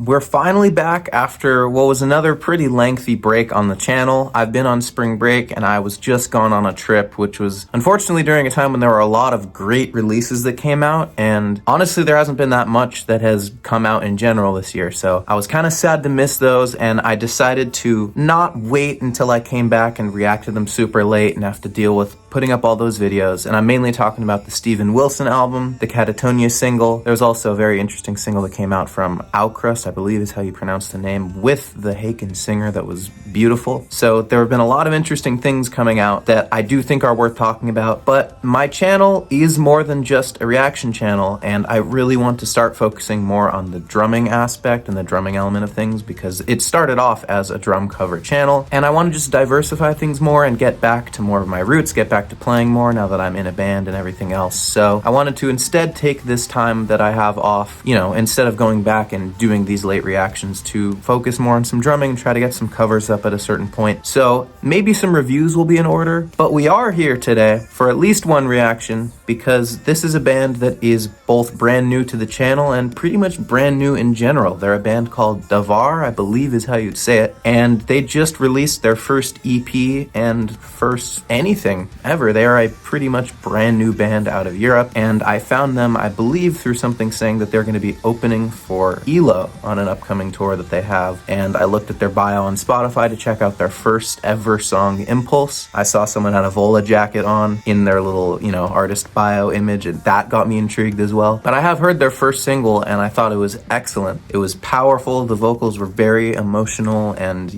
we're finally back after what was another pretty lengthy break on the channel. I've been on spring break and I was just gone on a trip, which was unfortunately during a time when there were a lot of great releases that came out, and honestly there hasn't been that much that has come out in general this year, so I was kind of sad to miss those, and I decided to not wait until I came back and react to them super late and have to deal with putting up all those videos. And I'm mainly talking about the Steven Wilson album, the Catatonia single. There was also a very interesting single that came out from Oukrust, I believe is how you pronounce the name, with the Haken singer, that was beautiful. So there have been a lot of interesting things coming out that I do think are worth talking about, but my channel is more than just a reaction channel, and I really want to start focusing more on the drumming aspect and the drumming element of things, because it started off as a drum cover channel, and I want to just diversify things more and get back to more of my roots, get back to playing more now that I'm in a band and everything else. So I wanted to instead take this time that I have off, instead of going back and doing these late reactions, to focus more on some drumming and try to get some covers up at a certain point. So maybe some reviews will be in order, but we are here today for at least one reaction, because this is a band that is both brand new to the channel and pretty much brand new in general. They're a band called Davaar, I believe is how you'd say it, and they just released their first EP and first anything ever. They are a pretty much brand new band out of Europe, and I found them, I believe, through something saying that they're going to be opening for ELO on an upcoming tour that they have, and I looked at their bio on Spotify to check out their first ever song, Impulse. I saw someone had a Vola jacket on in their little, artist bio image, and that got me intrigued as well. But I have heard their first single, and I thought it was excellent. It was powerful, the vocals were very emotional, and,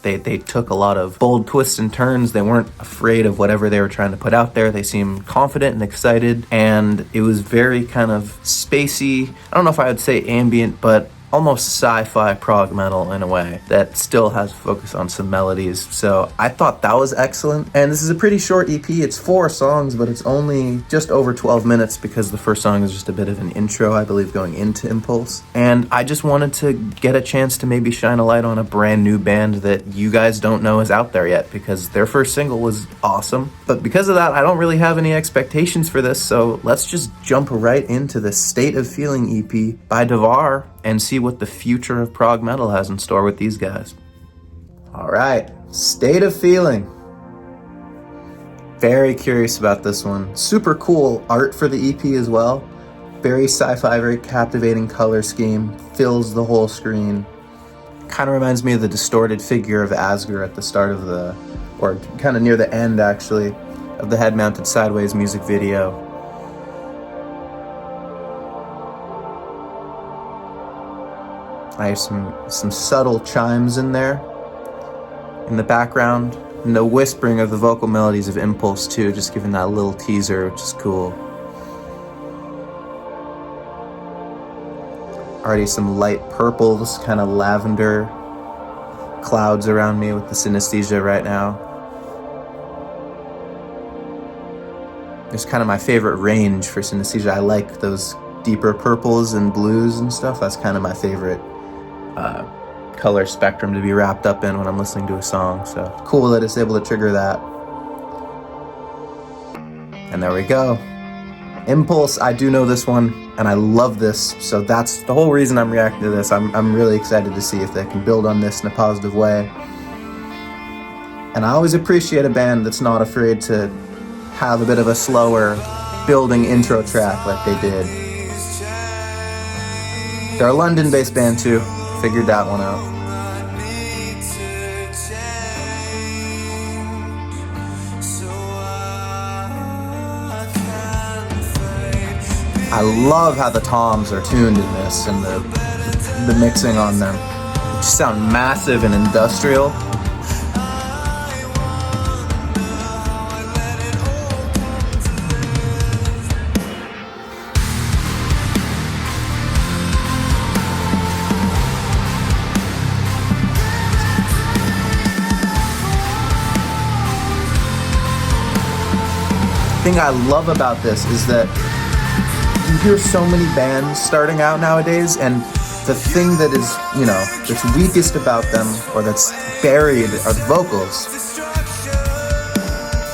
they took a lot of bold twists and turns. They weren't afraid of whatever they were trying to put out there. They seemed confident and excited, and it was very kind of spacey. I don't know if I would say ambient, but almost sci-fi prog metal in a way that still has focus on some melodies. So I thought that was excellent. And this is a pretty short EP. It's 4 songs, but it's only just over 12 minutes because the first song is just a bit of an intro, I believe, going into Impulse. And I just wanted to get a chance to maybe shine a light on a brand new band that you guys don't know is out there yet, because their first single was awesome. But because of that, I don't really have any expectations for this, so let's just jump right into the State of Feeling EP by Davaar and see what the future of prog metal has in store with these guys. All right, State of Feeling. Very curious about this one. Super cool art for the EP as well. Very sci-fi, very captivating color scheme. Fills the whole screen. Kind of reminds me of the distorted figure of Asger at the start of or kind of near the end actually, of the head-mounted sideways music video. I have some subtle chimes in there in the background, and the whispering of the vocal melodies of Impulse too, just giving that little teaser, which is cool. Already some light purples, kind of lavender clouds around me with the synesthesia right now. It's kind of my favorite range for synesthesia. I like those deeper purples and blues and stuff. That's kind of my favorite color spectrum to be wrapped up in when I'm listening to a song. So cool that it's able to trigger that. And there we go. Impulse, I do know this one, and I love this, so that's the whole reason I'm reacting to this. I'm really excited to see if they can build on this in a positive way. And I always appreciate a band that's not afraid to have a bit of a slower building intro track like they did. They're a London-based band too. Figured that one out. I love how the toms are tuned in this and the mixing on them. They just sound massive and industrial. The thing I love about this is that you hear so many bands starting out nowadays, and the thing that is, that's weakest about them, or that's buried, are the vocals.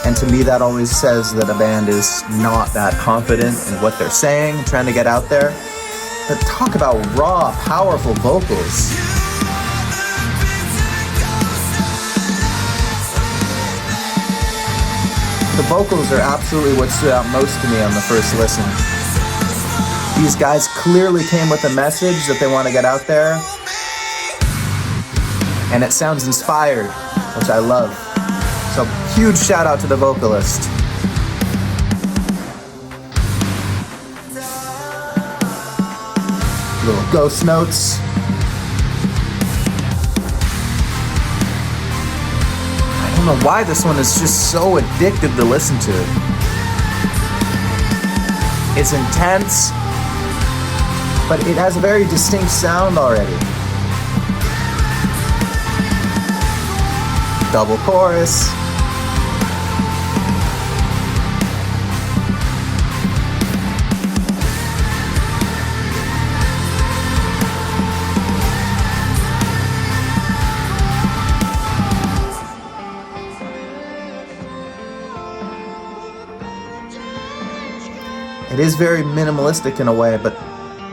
And to me, that always says that a band is not that confident in what they're saying, trying to get out there. But talk about raw, powerful vocals. The vocals are absolutely what stood out most to me on the first listen. These guys clearly came with a message that they want to get out there. And it sounds inspired, which I love. So huge shout out to the vocalist. Little ghost notes. I don't know why this one is just so addictive to listen to. It's intense, but it has a very distinct sound already. Double chorus. It is very minimalistic in a way, but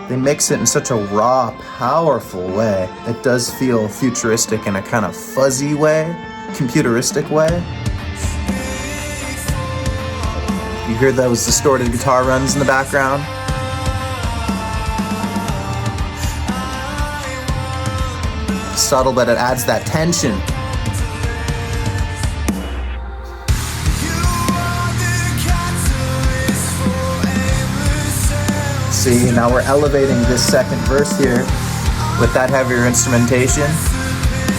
they mix it in such a raw, powerful way. It does feel futuristic in a kind of fuzzy way, computeristic way. You hear those distorted guitar runs in the background? Subtle, but it adds that tension. See, now we're elevating this second verse here with that heavier instrumentation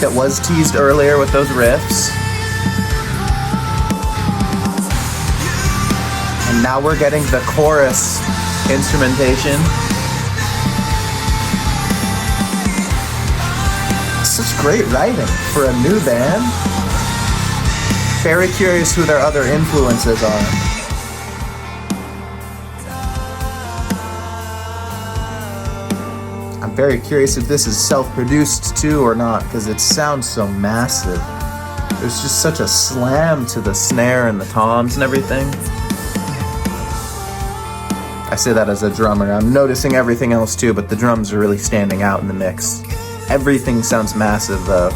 that was teased earlier with those riffs. And now we're getting the chorus instrumentation. Such great writing for a new band. Very curious who their other influences are. I'm very curious if this is self-produced too or not, because it sounds so massive. There's just such a slam to the snare and the toms and everything. I say that as a drummer. I'm noticing everything else too, but the drums are really standing out in the mix. Everything sounds massive though.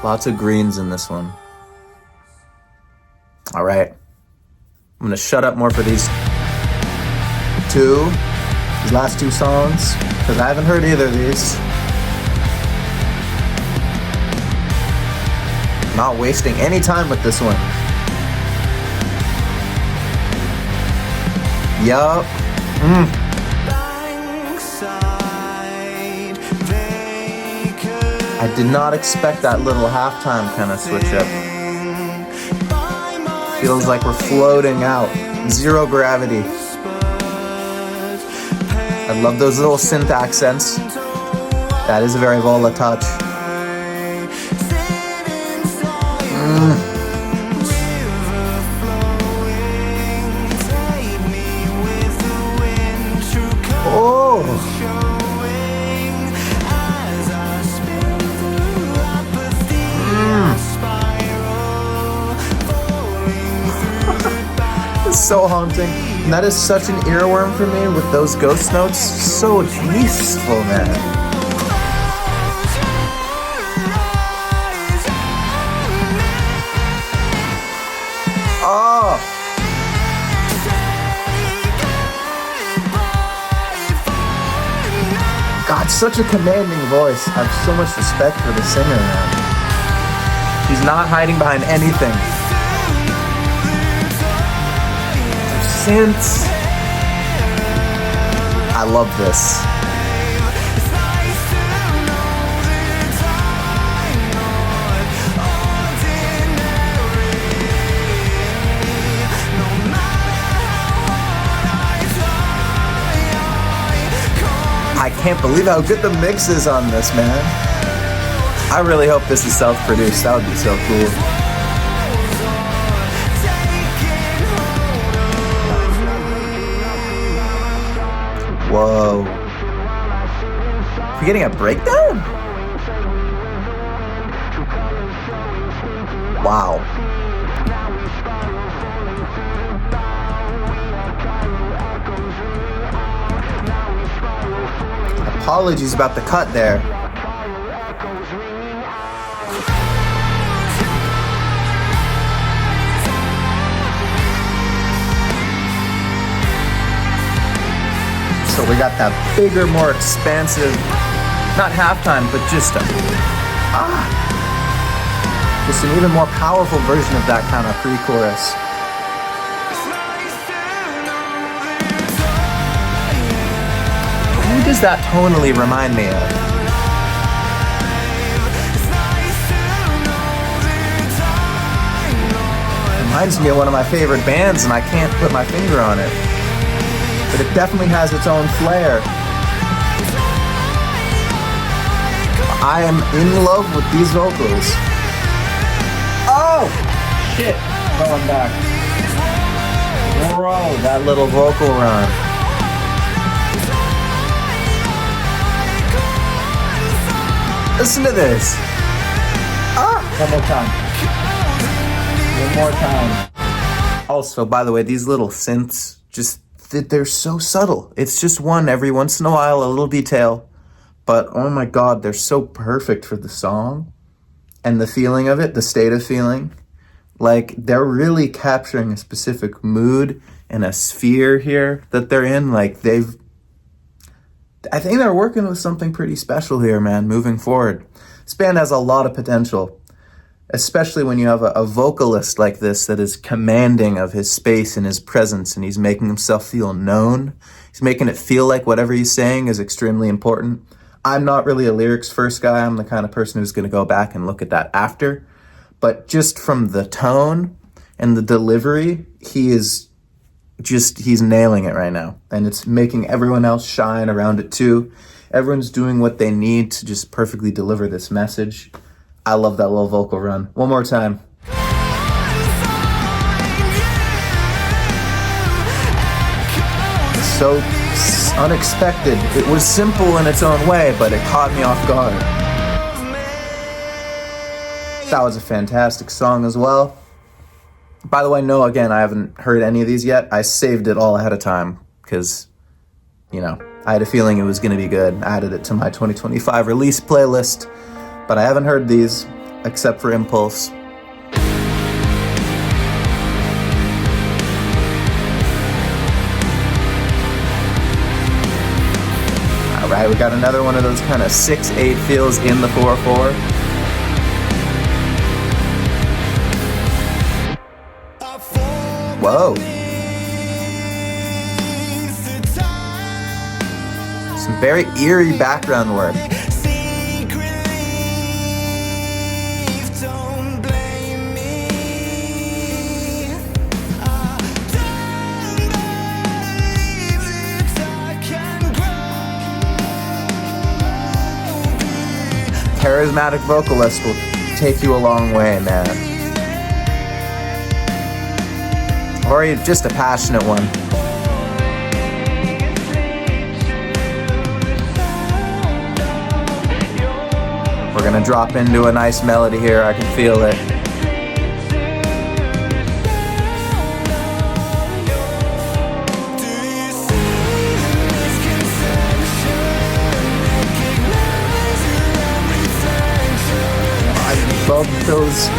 Lots of greens in this one. All right, I'm gonna shut up more for these last two songs, because I haven't heard either of these. Not wasting any time with this one. Yup. I did not expect that little halftime kind of switch up. Feels like we're floating out. Zero gravity. I love those little synth accents. That is a very vola touch. Oh! So haunting. And that is such an earworm for me with those ghost notes. So peaceful, man. Oh. God, such a commanding voice. I have so much respect for the singer, man. He's not hiding behind anything. Synths. I love this. I can't believe how good the mix is on this, man. I really hope this is self-produced. That would be so cool. Whoa. We're getting a breakdown? Wow. Apologies about the cut there. So we got that bigger, more expansive, not halftime, but just an even more powerful version of that kind of pre-chorus. Who does that tonally remind me of? Reminds me of one of my favorite bands, and I can't put my finger on it. But it definitely has its own flair. I am in love with these vocals. Oh! Shit! Going back. Bro, that little vocal run. Listen to this. One more time. Also, by the way, these little synths, they're so subtle. It's just one every once in a while, a little detail. But oh my God, they're so perfect for the song and the feeling of it, the state of feeling. Like, they're really capturing a specific mood and a sphere here that they're in. Like, I think they're working with something pretty special here, man, moving forward. This band has a lot of potential, especially when you have a vocalist like this that is commanding of his space and his presence, and he's making himself feel known. He's making it feel like whatever he's saying is extremely important. I'm not really a lyrics first guy. I'm the kind of person who's going to go back and look at that after. But just from the tone and the delivery, he's nailing it right now. And it's making everyone else shine around it too. Everyone's doing what they need to just perfectly deliver this message. I love that little vocal run. One more time. So unexpected. It was simple in its own way, but it caught me off guard. That was a fantastic song as well. By the way, no, again, I haven't heard any of these yet. I saved it all ahead of time because, I had a feeling it was going to be good. I added it to my 2025 release playlist, but I haven't heard these except for Impulse. All right, we got another one of those kind of 6/8 feels in the 4/4. Whoa. Some very eerie background work. Charismatic vocalist will take you a long way, man. Or you're just a passionate one. We're gonna drop into a nice melody here, I can feel it. I love those,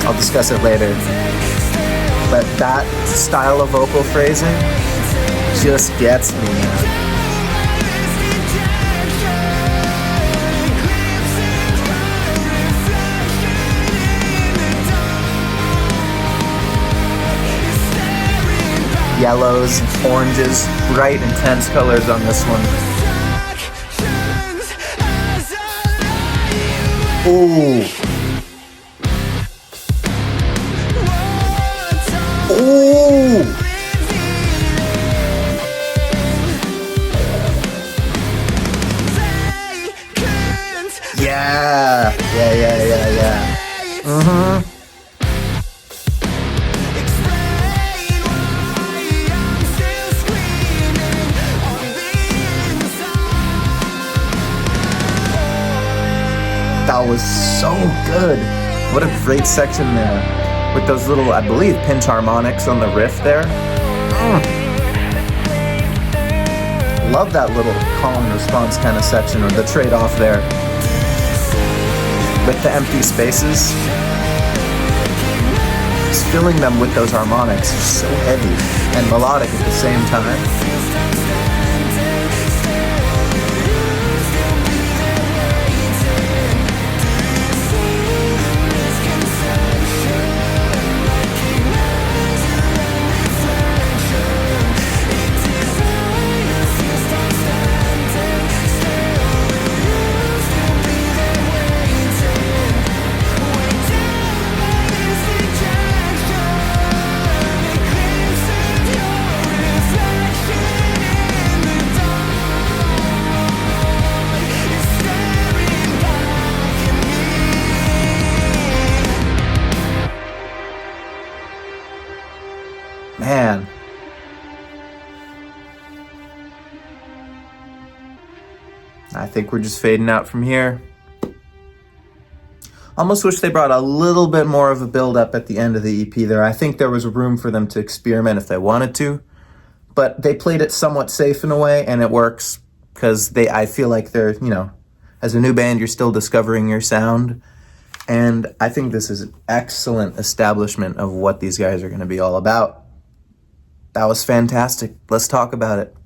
I'll discuss it later. But that style of vocal phrasing just gets me, man. Yellows, oranges, bright, intense colors on this one. Ooh. Ooh. Yeah. Mm-hmm. That was so good. What a great section there. With those little, I believe, pinch harmonics on the riff there. love that little call and response kind of section, or the trade-off there with the empty spaces. Just filling them with those harmonics, so heavy and melodic at the same time. Man. I think we're just fading out from here. Almost wish they brought a little bit more of a build-up at the end of the EP there. I think there was room for them to experiment if they wanted to, but they played it somewhat safe in a way, and it works because I feel like they're, as a new band, you're still discovering your sound. And I think this is an excellent establishment of what these guys are going to be all about. That was fantastic. Let's talk about it.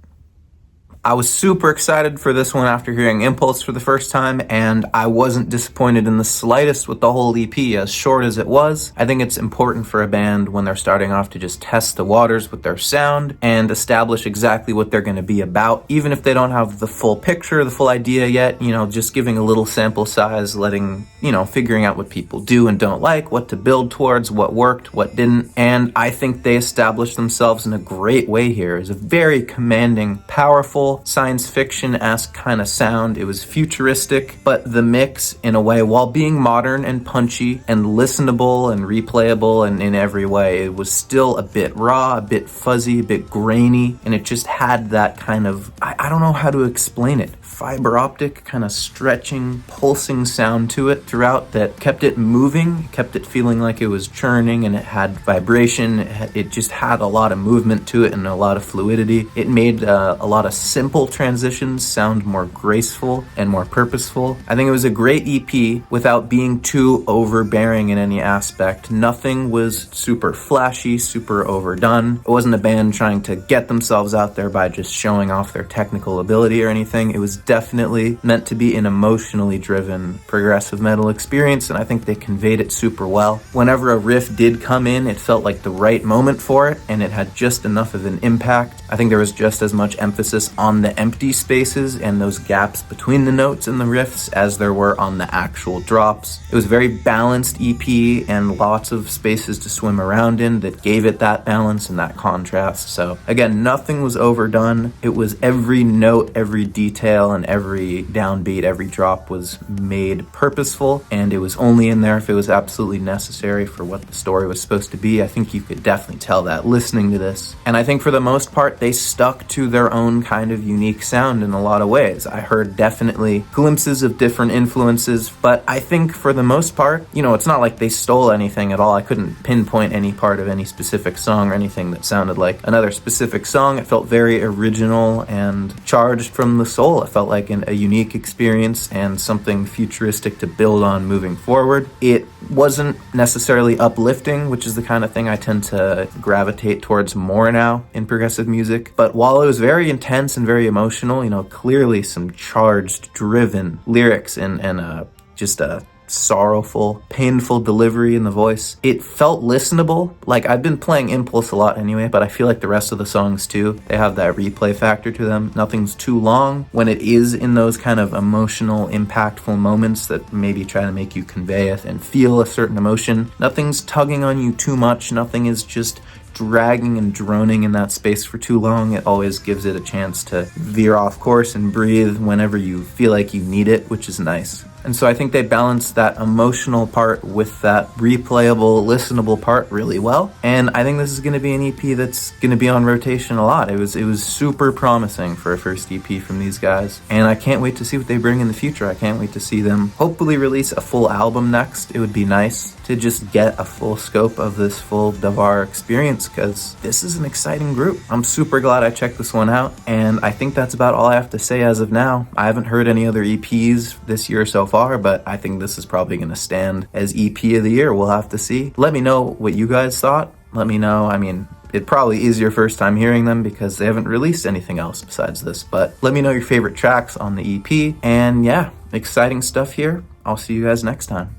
I was super excited for this one after hearing Impulse for the first time, and I wasn't disappointed in the slightest with the whole EP, as short as it was. I think it's important for a band when they're starting off to just test the waters with their sound and establish exactly what they're going to be about, even if they don't have the full picture, the full idea yet, just giving a little sample size, letting, figuring out what people do and don't like, what to build towards, what worked, what didn't. And I think they established themselves in a great way here as a very commanding, powerful, science fiction-esque kind of sound. It was futuristic, but the mix, in a way, while being modern and punchy and listenable and replayable and in every way, it was still a bit raw, a bit fuzzy, a bit grainy, and it just had that kind of, I don't know how to explain it, fiber optic kind of stretching, pulsing sound to it throughout that kept it moving, kept it feeling like it was churning, and it had vibration. It just had a lot of movement to it and a lot of fluidity. It made a lot of simple transitions sound more graceful and more purposeful. I think it was a great EP without being too overbearing in any aspect. Nothing was super flashy, super overdone. It wasn't a band trying to get themselves out there by just showing off their technical ability or anything. It was definitely meant to be an emotionally driven progressive metal experience, and I think they conveyed it super well. Whenever a riff did come in, it felt like the right moment for it, and it had just enough of an impact. I think there was just as much emphasis on the empty spaces and those gaps between the notes and the riffs as there were on the actual drops. It was a very balanced EP and lots of spaces to swim around in that gave it that balance and that contrast. So again, nothing was overdone. It was every note, every detail, and every downbeat, every drop was made purposeful, and it was only in there if it was absolutely necessary for what the story was supposed to be. I think you could definitely tell that listening to this. And I think for the most part, they stuck to their own kind of unique sound in a lot of ways. I heard definitely glimpses of different influences, but I think for the most part, it's not like they stole anything at all. I couldn't pinpoint any part of any specific song or anything that sounded like another specific song. It felt very original and charged from the soul. It felt like a unique experience and something futuristic to build on moving forward. It wasn't necessarily uplifting, which is the kind of thing I tend to gravitate towards more now in progressive music. But while it was very intense and very emotional, clearly some charged, driven lyrics and just a sorrowful, painful delivery in the voice. It felt listenable. Like, I've been playing Impulse a lot anyway, but I feel like the rest of the songs too, they have that replay factor to them. Nothing's too long when it is in those kind of emotional, impactful moments that maybe try to make you convey it and feel a certain emotion. Nothing's tugging on you too much. Nothing is just dragging and droning in that space for too long. It always gives it a chance to veer off course and breathe whenever you feel like you need it, which is nice. And so I think they balanced that emotional part with that replayable, listenable part really well. And I think this is going to be an EP that's going to be on rotation a lot. It was super promising for a first EP from these guys. And I can't wait to see what they bring in the future. I can't wait to see them hopefully release a full album next. It would be nice to just get a full scope of this full Davaar experience, because this is an exciting group. I'm super glad I checked this one out, and I think that's about all I have to say as of now. I haven't heard any other EPs this year so far, but I think this is probably going to stand as EP of the year. We'll have to see. Let me know what you guys thought. Let me know. I mean, it probably is your first time hearing them because they haven't released anything else besides this, but let me know your favorite tracks on the EP. And yeah, exciting stuff here. I'll see you guys next time.